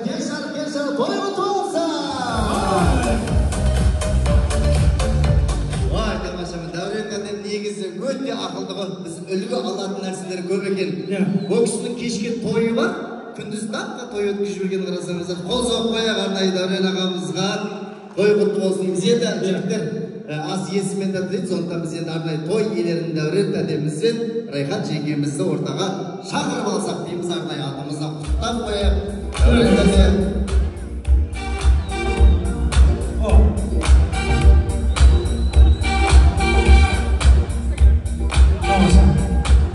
Gençler toy kutu olsun. Vay tamam Davren kadın негізі өте ақылды. Biz үлгі алатын нәрселер көп екен. Бұл кісінің кешке тойы бар. Күндіз таққа той өткізіп жүрген қарасаңыз, қол соғып қояйық арнайы Даврен ағамызға той құтты болсын. Біз енді жігіттер ас иесімен де тілейді, сондықтан біз енді арнайы той иелерін Даврен тәтемізбен Райхан жеңгемізді ортаға шақырып алсақ дейміз, арнайы атымызға құттықтап қояйық. Даврен тәте.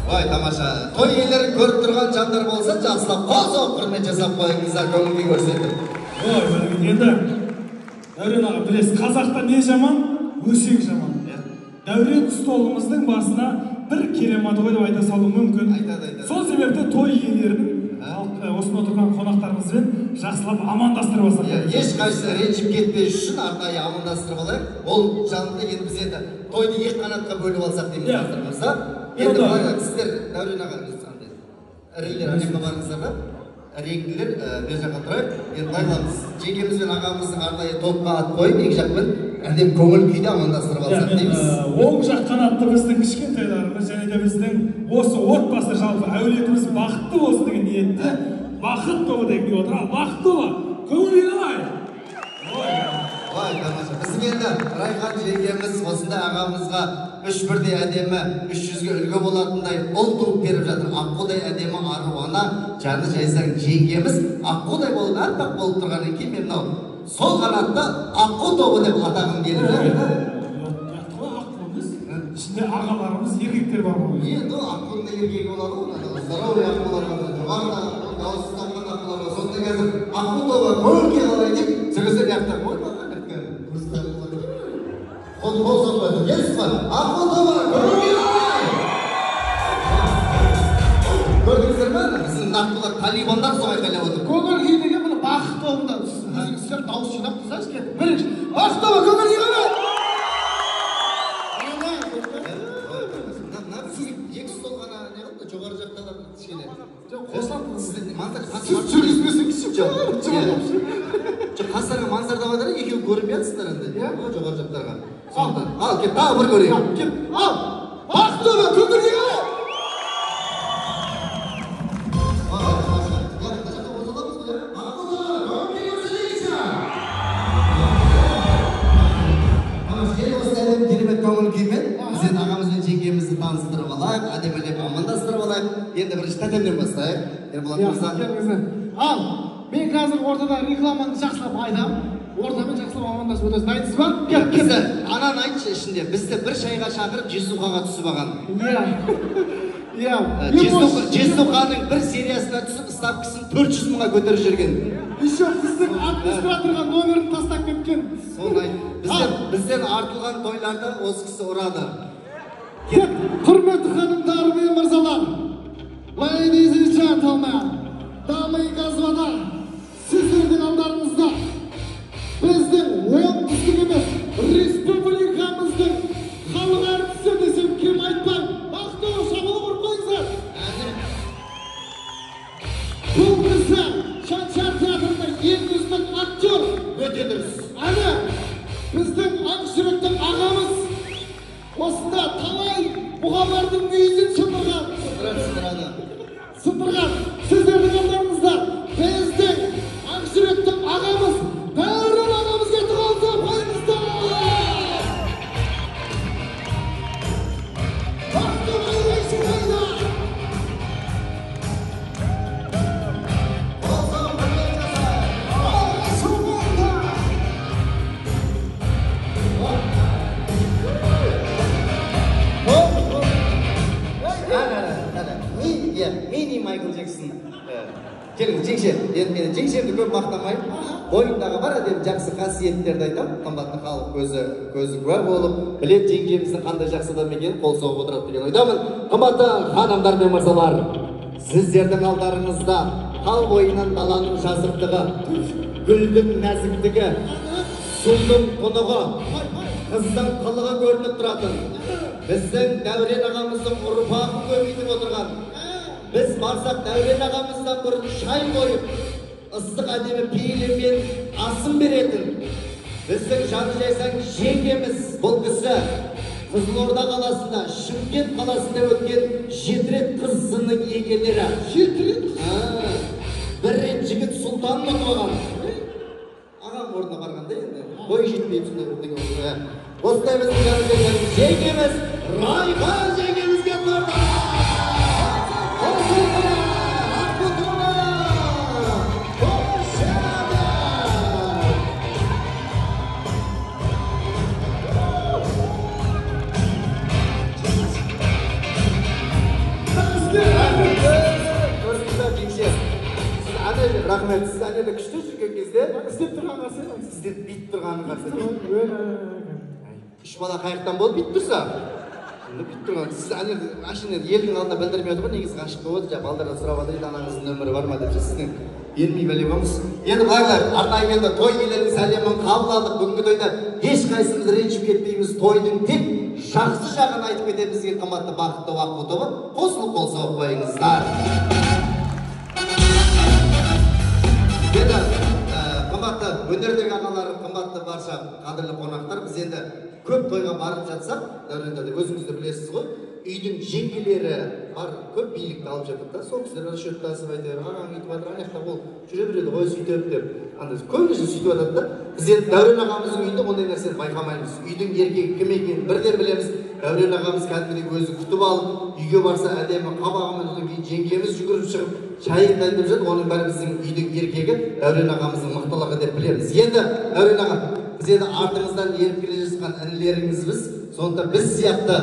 Ой, тамаша. Той иелерін көріп тұрған жандар болса, жақсылап қол соғып құрмет жасап қойыңыздар, көңіл күй көрсетіп. Ой, білген енді Дәурен аға білесіз, қазақта не жаман, өсек жаман. Дәурен столымыздың басына бір керематы ғой деп айта салу мүмкін. Сол себепті той иелерінің осында отырған қонақтарымызбен жақсылап амандастырып алсақ. Ешқайсысы ренжіп кетпес үшін арнайы амандастырып алайық. Ол жанында енді біз енді тойды екі қанатқа бөліп алсақ дейміз жастарымызда. Енді былай сіздер Дәурен аға ірілер ана жаққа барыңыздар да. Реңділер бер жаққа тұрайық. Енді дайыламыз. Жеңгеміз бен ағамыздың арнайы топқа ат қойып, екі жақпен әдем көңіл күйді амандастырып алсақ дейміз. Оң жақ қанатты біздің кішкентайларымыз және де біздің осы отбасы жалпы әулетіміз бақытты болсын деген ниетте бақыт тобы деп отыр. Ал бақыт тобы көңіл күй қалай? Ой, тамаша. Біздің енді Райхан жеңгеміз осында ағамызға үш бірдей әдемі, 300-ге үлгі болатындай ұл туып беріп жатыр. Аққудай әдемі аруана, жаны жайсаң жеңгеміз аққудай болып, әппақ болып тұрғаннан кейін мен мынау сол қанатты аққу тобы деп атағым келіп жатыр. Ішінде ағаларымыз, еркектер бар ғой. Енді аққудың еркегі болады ғой. Здоровый аққулар жоғарыда, дауыссыз аққулар бар. Сонда қазір аққу тобы көңілге қалай деп, сөзді жақтар ғой. Қол соқпайды, келсіз ба? Аққу тобы көңілге қалай! Көрдіңіздер ме? Біздің нақтылар талибандар соғай қайлап отыр. Көңіл күй деген мұны бақыт тобында сіздер дауыс жинап тұрсаңыз кетіп. Бірінші, бақыт тобы көңіл күй қалай! Екі стол ғана не қылды, жоғары жақталар кішкене. Сіз жүргізбесеңізші Қастарға мансарда бадар, екеу көрінбейатсыздар енді. Жоғары жақтарға. Ал, кеп, тағы бір көрейік. Ал, бақыт тобы көңіл күй қалай! Көңіл күймен біз енді ағамызбен жеңгемізді таныстырып алайық, әдемілеп амандастырып алайық. Енді бірінші тәтемнен бастайық. Ерболат мырза. Ал, мен қазір ортада рекламаны жақсылап айтамын. Ортамен жақсылап амандасып өтесіз. Дайынсыз ба? Бізді ананы айтшы ішінде. Бізді бір шайға шақырып Жезуқаға түсіп алған. Жезуқаның бір сериясына түсіп ставкасын 400 мыңға көтеріп жүрген. Еще біздің администраторға номерін тастап кеткен. Бізден артылған тойларда осы кісі ұрады. Құрметті ханымдар мен мырзалар, ladies and gentlemen, дамы и господа, сіздердің алдарыңызда біздің оңтүстік емес республикамыздың халық әртісі десем кем айтпай, Ақтау шабуыл ұрып қойыңыздар. Бұл кісі Шаншар театрында ең үздік актер. Өте дұрыс. Ана біздің аңшырықтың ағамыз осында талай бұғалардың мүйізін сындырған. Сіздердің алдарыңызда біздің аңшырықтың ағамыз Дәурен ағамыз кетті қалса қойыңыздар. Бақыты байлайшы қайда. Мини Майкл Джексон. Келіңіз, жеңшем. Енді мені жеңшемді көп мақтамаймын. Бойымдағы бар әдем жақсы қасиеттерді айтам. Қымбатты халық көзі куә болып, білет жеңгеміздің қандай жақсы адам екенін қол соғып отырады деген ойдамын. Қымбатты ханымдар мен мырзалар, сіздердің алдарыңызда тал бойынан даланың жазықтығы, гүлдің нәзіктігі, судың тұнығы, қыздың қылығы көрініп тұратын біздің Дәурен ағамыздың ұрпағын көбейтіп отырған. Biz barsak Dәурен ағамыздан бұрын шай қойып, ыстық әдемі пейілімен асын беретін біздің жаны жайсаң жеңгеміз бұл кісі Қызылорда қаласында, Шымкент қаласында өткен 7 рет қыз сынның иегерлері. 7 рет? Бір рет жігіт сұлтан ұтып алған. Ағам орнына барғанда енді бой жетпейіп сондай бірдеңе болды. Осылай біздің жаны жайсаң жеңгеміз Райхан жеңгемізге тұрды. Рахмет, сіз әнелі күшті жүрген кезде істеп тұрған қарсы сізден бит тұрғанын қарсы үш бала қайықтан болып бит тұрса бит тұрған сіз әнелі ашын елдің алдында білдірмей отыр ғой негізі ғашық болып отыр балдардан сұрап жатыр еді анаңыздың нөмірі бар ма деп сіздің ермей білеміз енді былай арнайы енді той иелерінің сәлемін қабыл алдық бүгінгі тойда ешқайсымыз ренжіп кетпейміз тойдың тек жақсы жағын айтып кетеміз деген қымбатты бақытты уақыт тобы қосылып қол соғып қойыңыздар. Енді қымбатты өнердегі ағалар, қымбатты барша қадірлі қонақтар, біз енді көп тойға барып жатсақ, дәуренде өзіңізді білесіз ғой, үйдің жеңгелері бар, көп билікті алып жатыр да, сол кісілер шөттасып айтыр, ағаң үйтіп жатыр, аяқта ол жүре береді ғой сөйтіп деп, көбінесе сөйтіп жатады да. Біз енді Дәурен ағамыздың үйінде ондай нәрсені байқамаймыз. Үйдің еркегі кім екенін бірден білеміз. Дәурен ағамыз кәдімгідей өзі күтіп алып, үйге барса әдемі қабағымен одан кейін жеңгеміз жүгіріп шығып шайын дайындап жатыр. Оның бәрі біздің үйдің еркегі Дәурен ағамыздың мықтылығы деп білеміз. Енді Дәурен аға, біз енді артыңыздан еріп келе жатқан інілеріңізбіз. Сондықтан біз сияқты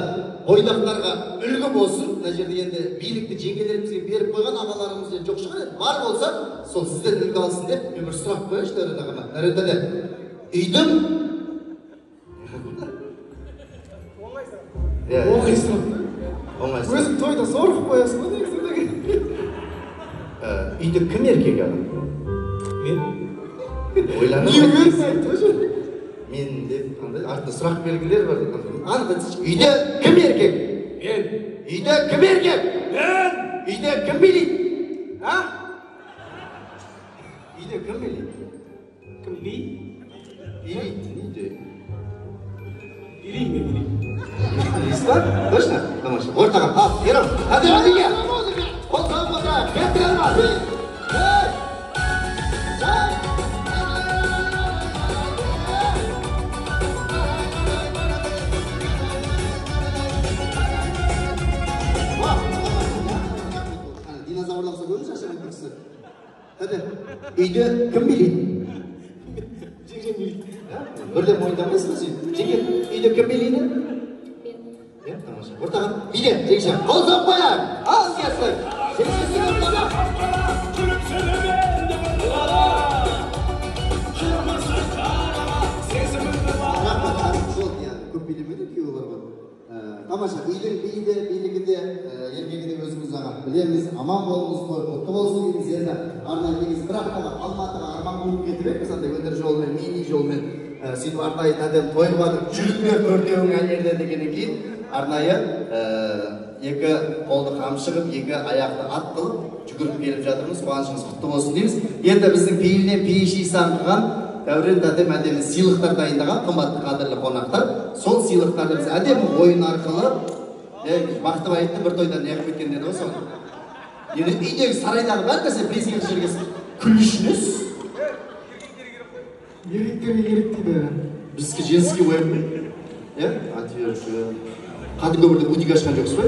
бойдақтарға үлгі болсын. Мына жерде енді билікті жеңгелерімізге беріп қойған ағаларымыз жоқ шығар енді. Бар болса, сол сізден үлгі алсын деп мен бір сұрақ қояйыншы Дәурен ағама. Дәурен үйдің оңайсың. Өзің тойда сорғып қоясың ба негізі? Үйде кім еркек ағам? Мен? Ойланып не өзің айтты ғой? Мен деп артында сұрақ белгілер бар. Анық айтсайшы, үйде кім еркек? Мен. Үйде кім еркек? Мен. Үйде кім билейді? Үйде кім билейді? Кім билейді? Билейді үйде. Билейді. Точно? Тамаша. Ортаға. Ерім. Hadi hadiga. Qo'zg'ab qo'za. Keltirma. Dinozavr olsa görürüz aşağıya kırsı. Hadi. Uyda kim bileydi? Жеңгем билейді. Birden oynamayısınız ya. Jengem, uyda kim bileydi? Tamam. Ortadan bile Jengem. Qo'zg'ab qo'yar. Al gelsin. Jengem ortaga. Көп билемеді күйеулер бар. Тамаша, үйдің билігінде еркегінде өзіңіз аға білеміз, аман болыңыз, құтты болсын дейміз. Енді арнайы негіз бір аптаға Алматыға арман қуып кетіп едік, андай өнер жолымен, мини жолмен сөйтіп арнайы тәдем тойып жатыр. Жүріңдер төртеуің әнерде дегеннен кейін арнайы екі қолды қамшығып, екі аяқты ат қылып жүгіріп келіп жатырмыз. Қуанышыңыз құтты болсын дейміз. Енді біздің пейілінен пейіші саңғыған Дәурен әдемі сыйлықтар дайындаған қымбатты қадірлі қонақтар. Сол сыйлықтарды біз әдемі ойын арқылы Бақтыбай айтты бір тойдан не қылып кеткен деді ғой соны. Енді үйдегі сарайдағы бәрі нәрсе білескен жерге күлішініз. Еректерге керек дейді. Бізге женский ойын. Отверші. Қадым өмірде бутик ашқан жоқсыз ба?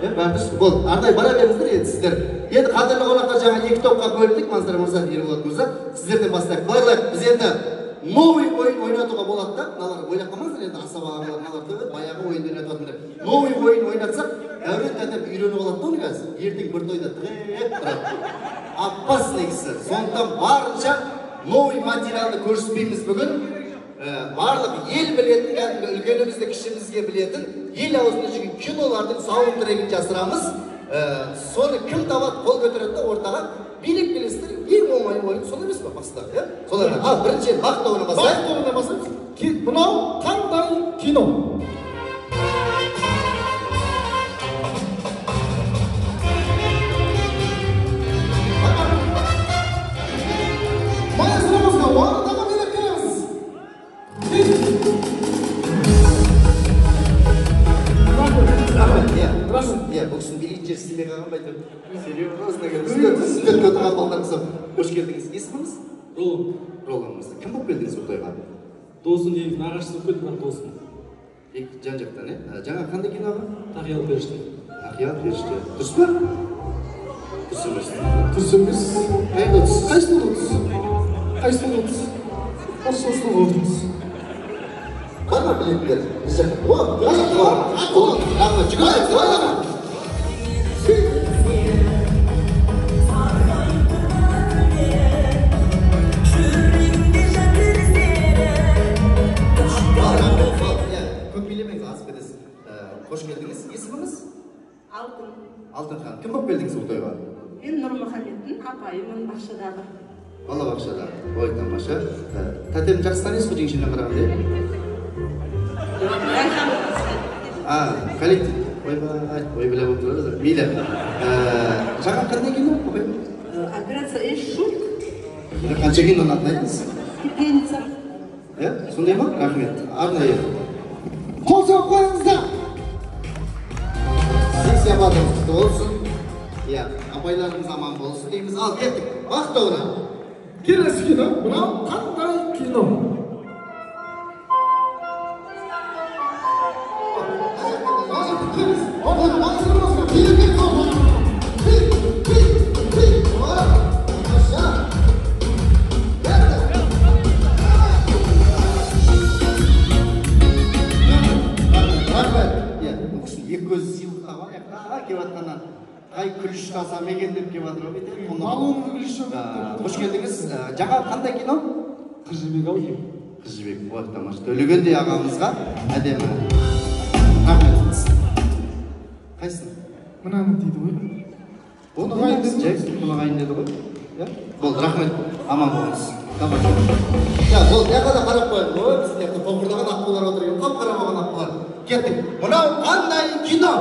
Бәріміз бол. Арнайы бара беріңіздер енді сіздер. Енді қадірлі қонақтар жаңа екі топқа бөлдік. Мансар мырза, Ерболат мырза. Сіздерден бастайық. Былай біз енді новый ойын ойнатуға болады да. Мыналар ойлап қалмаңыздар енді асаба ағалар мыналар баяғы ойынды ойнататын деп. Новый ойын ойнатсақ, Дәурен тәтіп үйреніп алады да оны қазір. Ертең бір тойда тіреп тұрады. Опасный кісі. Сондықтан барынша новый материалды көрсетпейміз бүгін. Барлық ел білетін, үлкенімізді кішімізге білетін, ел аузында жүрген кинолардың саундтрегін жасырамыз. Соны кім табады қол көтереді де ортаға билеп келесіздер. Ең оңай ойын сол емес па бастар, соларға. Ал бірінші бақытты ойнамасақ. Бақытты ойнамасақ. Мынау қандай кино? есіміңіз? Ролан. Ролан мырза. Кім болып келдіңіз бұл тойға? Досым негізі нағашысы болып келді, бірақ досым. Жан жақтан, жаңа қандай киноға? Тақиялы періште. Тақиялы періште. Дұрыс па? Дұрыс емес. Дұрыс емес. Қайда дұрыс? Қайсында дұрыс? Қайсында дұрыс? Осысында отырмыз. Бар ма білетіндер? Біз жақта. Рахмет, жүгіріңіз, ойлама. Көп билемеңіз, асып кетесіз. Қош келдіңіз. Есіміңіз? Алтын. Алтынхан. Кім болып келдіңіз бұл тойға? Мен Нұрмұхаммедтің апайымын бақшадағы. Балабақшада. Ой, тамаша. Тәтемді жақсы танисыз ғой жеңшене қарағанда? Коллектив. Ой біле болып тұрады. Мейлі. Жаңа қандай кино? Операция Эш Шут. Қанша киноны атын айтыңыз? Пеница. Сондай ма? Рахмет. Арнайы. Қол соғып қойыңыздар. Сексия батырымыз құтты болсын. Апайларымыз аман болсын дейміз. Ал кеттік. Бақыт тобына. Келесі кино. Мынау қандай кино? Қай күліш тасам екен деп кеп жатыр ғой. Балуынды күліш жоқ. Қош келдіңіз. Жаңа қандай кино? Қыз жібек ау. Қыз жібек. Ой, тамаша. Төлегендей ағамызға әдемі. Рахмет. Қайсың? Мынаны дейді ғой. Оны қайын деді. Оны қайын деді ғой. Болды, рахмет. Аман болыңыз. Тамаша. Болды, яқада қарап қойып. Ой, біз сияқты тоқырдаған аққулар отырген. Қап-қара болған аққулар. Кеттік. Мынау қандай кино?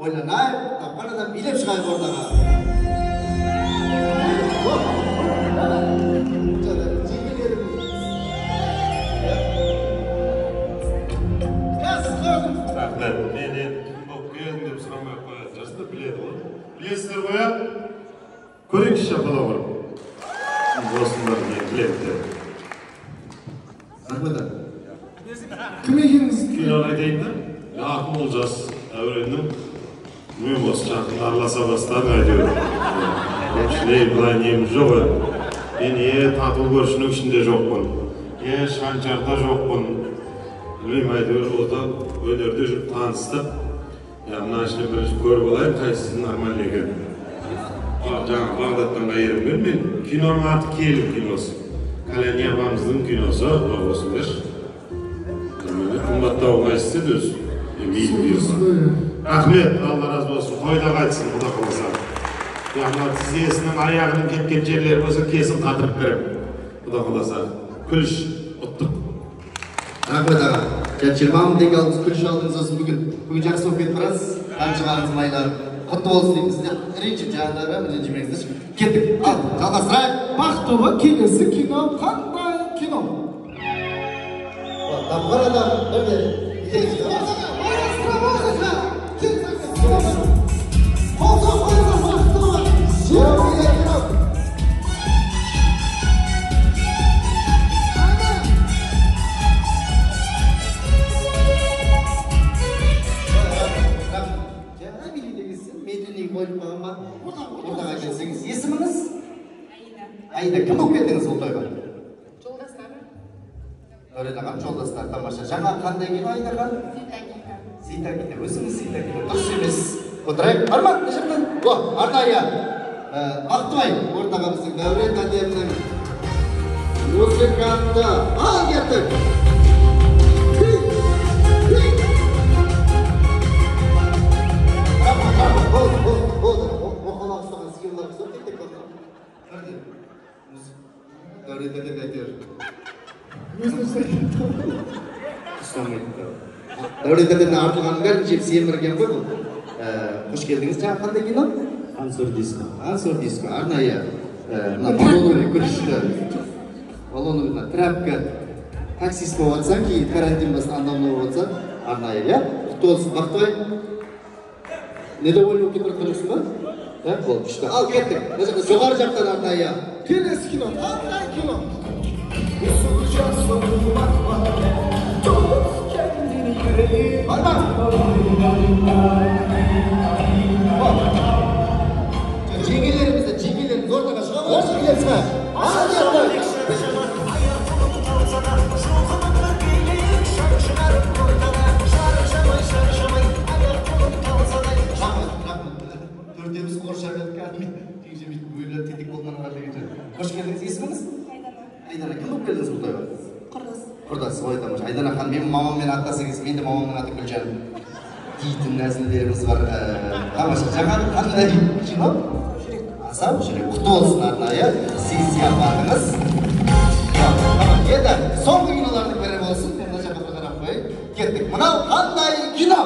Ойланайық, тапқанадан билеп шығайық ордаға. Рахмет, мен кім болып келдім деп сұрамай қояды. Жасты біледі ғой. Білесіздер ғой, көрейікші шапалау ұрып. Осындар мен біледі. Рахмет. Кім екеніңіз? Киноны айтайын да? Ақын Олжас әуреленнің мен осы жақын араласа бастадым әйтеуір. Шілей былай неміз жоқ еді. Мен тату көршінің ішінде жоқпын. Шанчарда жоқпын. Білмеймін әйтеуір ота өнерде жүріп таныстық. Мына ішіне бірінші көріп алайын, қайсысы нормальный екен. Жаңа Бағдаттан қайырым бер, мен киноның аты Келін киносы. Кәләни апамыздың киносы, осындар. Қымбаттау қайсысы еді өзі. Рахмет, Алла разы болсын, қойда қайтсын, құда қаласа. Тізесінің аяғының кеткен жерлері болса, кесін қатырып берем. Құда қаласа. Күліш, ұттық. Рахмет аға. 20 мың теңге алдыңыз, күліш алдыңыз осы бүгін. Бүгін жақсы болып кетіп барасыз. Қаншығаныңыз майларым. Құтты болсын дейміз. Ренжіп жағдары, ренжімеңіздер. Кеттік. Ал, жалғастырайық. Бақыт тобы келесі кино қандай кино? Тапқыр адам, бірде. Ортаға келсеңіз, есіміңіз? Аида, кім болып келдіңіз бұл тойға? Жолдастары. Дәурен жолдастар, тамаша. Жаңа қандай кино Аидаға? Зита кино. Өзіңіз Зита кино. Дұрыс емес. Отырайық. Арман, жақтан. Арнайы. Ақтыбай, ортаға біздің Дәурен әдемінің музыканты. Ал кеттік. Дәурендерден артылғанын бәрін жеп семірген ғой бұл. Қош келдіңіз. Жаңа қандай кино? Ансор диско. Ансор диско. Арнайы баллоновый күрішті. Баллоновый трәпкі. Таксист болып атсаң, кейін карантин басын андамды болып атсаң, арнайы, иә? Құтты болсын, Бақтыбай. Недовольный болып кетіп тұрып тұрсың ба? Болды, күшті. Ал кеттік. Жоғары жақтан арнайы. Келесі кино, қандай кино? Жеңгелеріміз ортаға шыға Қош келесің. Төртеміз қоршап жатқан бөліп тетік болған қош келдіңіз. Есіміңіз? Айдана. Кім болып келдіңіз бұл тойға? Құрдас. Ой тамаша. Айдана ханым, менің мамаммен аттасыңыз, менде мамамның аты Гүлжан. Дейтін нәсілдеріміз бар. Тамаша. Жаңағы қандай кино? Асау жүрек. Құтты болсын арнайы. Сессия бардыңыз. Енді соңғы кинолардың бірі болсын. Мен мына жаққа бір қарап қойайын. Кеттік. Мынау қандай кино?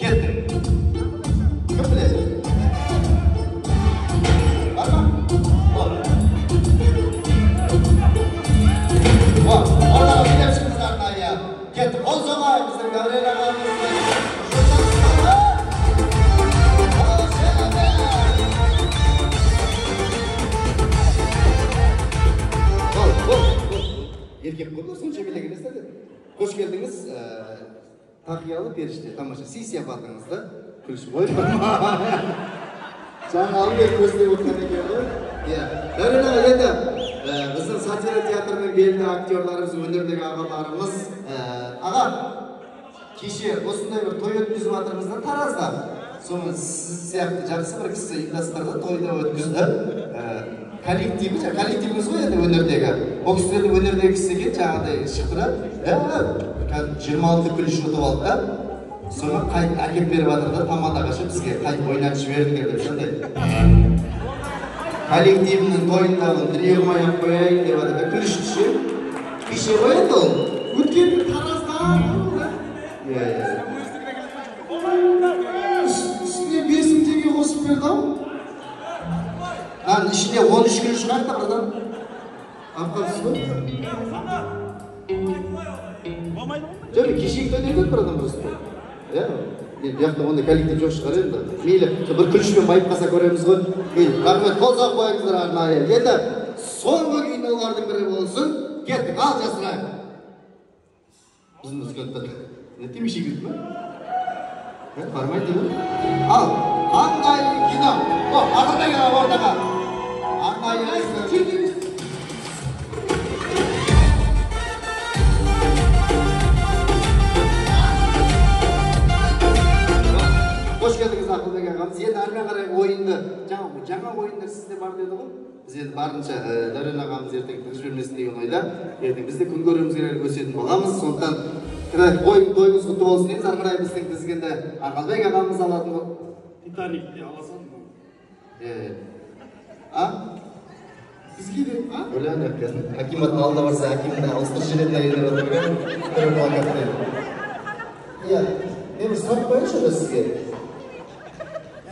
Кеттік. Кім біледі? Бар ма? Orada bilemşimiz arnaya. Kettik ol soğay bizim Gavril ağamızla. Erkek koydular sonuçta bileginizde de. Hoş geldiniz. Takiyalı perişte. Tamaşa. Siz yapardınızda. Kılıç boy. Жаңағы ел көздеп отырған екен ғой. Иә. Дәурен аға, енді біздің сатира театрының белді актерларымыз, өнердегі ағаларымыз. Аға, кеше осындай бір той өткізіп жатырмыз да Таразда. Соны сіз сияқты жақсы бір кісі ұйымдастырды, тойды өткізді. Коллективіміз ғой енді өнердегі. Ол кісілердің өнердегі кісі екен, жаңағыдай шықтыра. 26 күліш ұтып алды да. Соны қайт әкеп беріп жатыр да, тамада қашып бізге қайт ойнатып жібердіңдер деп сондай. Коллективінің тойындағы дүние қойып қояйын деп жатыр да, күліш түше. Кеше ғой енді ол. Өткен Тараздан. Үстіне 5 мың теңге қосып берді ау. Ішінде 13 күн шығар да бірдан. Апқансыз ғой? Жоқ, кешегі тойда өтеді бір адам просто. Яқты онда коллектив жоқ шығар енді. Мейлі, бір күлішпен байып қаса көреміз ғой. Мейлі, рахмет, қол соғып қойыңыздар арнайы. Енді соңғы кинолардың бірі болсын. Кеттік, ал жасырайық. Біздің өскенттер. Темеше кетті ме? Бармайды ма? Ал, қандай кино? Артадан келіп ортаға. Арнайы. Hoş geldiniz Ақылбек ағамыз. Енді әрмен қарай ойынды, жаңа ойындар сізде бар деді ғой. Біз енді барынша Дәурен ағамыз ертең тығыз бермесін деген ойда. Ертең бізді күн көруімізге өсетін боламыз. Сондықтан тойымыз құтты болсын дейміз. Ары қарай біздің тізгінді Ақылбек ағамыз алатын бол. Титаникте аласың ба? Бізге де, Ойлан өткізін. Акиматтың алдына барса, Акиматты ауыстырып жіберетін әйелдер отырған. Түрі плакатты. Иә, мен бір сұрақ қояйыншы да сізге.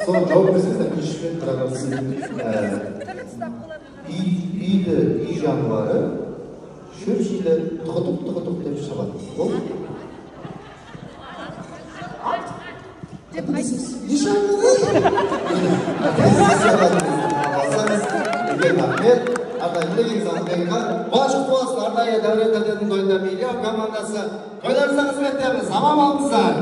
Соны жауап берсеңіз де күлішпен қарағансыз. Үй жануары шөп-шилі тұқытық деп шабады. Болды? деп қайсыз? Рахмет. Ардайымды Ақылбекға башық болсын. Ардайы Дәурен Тәтенің тойында миллион командасы. Тойларыңызда қызметтеміз. Аман болыңыздар.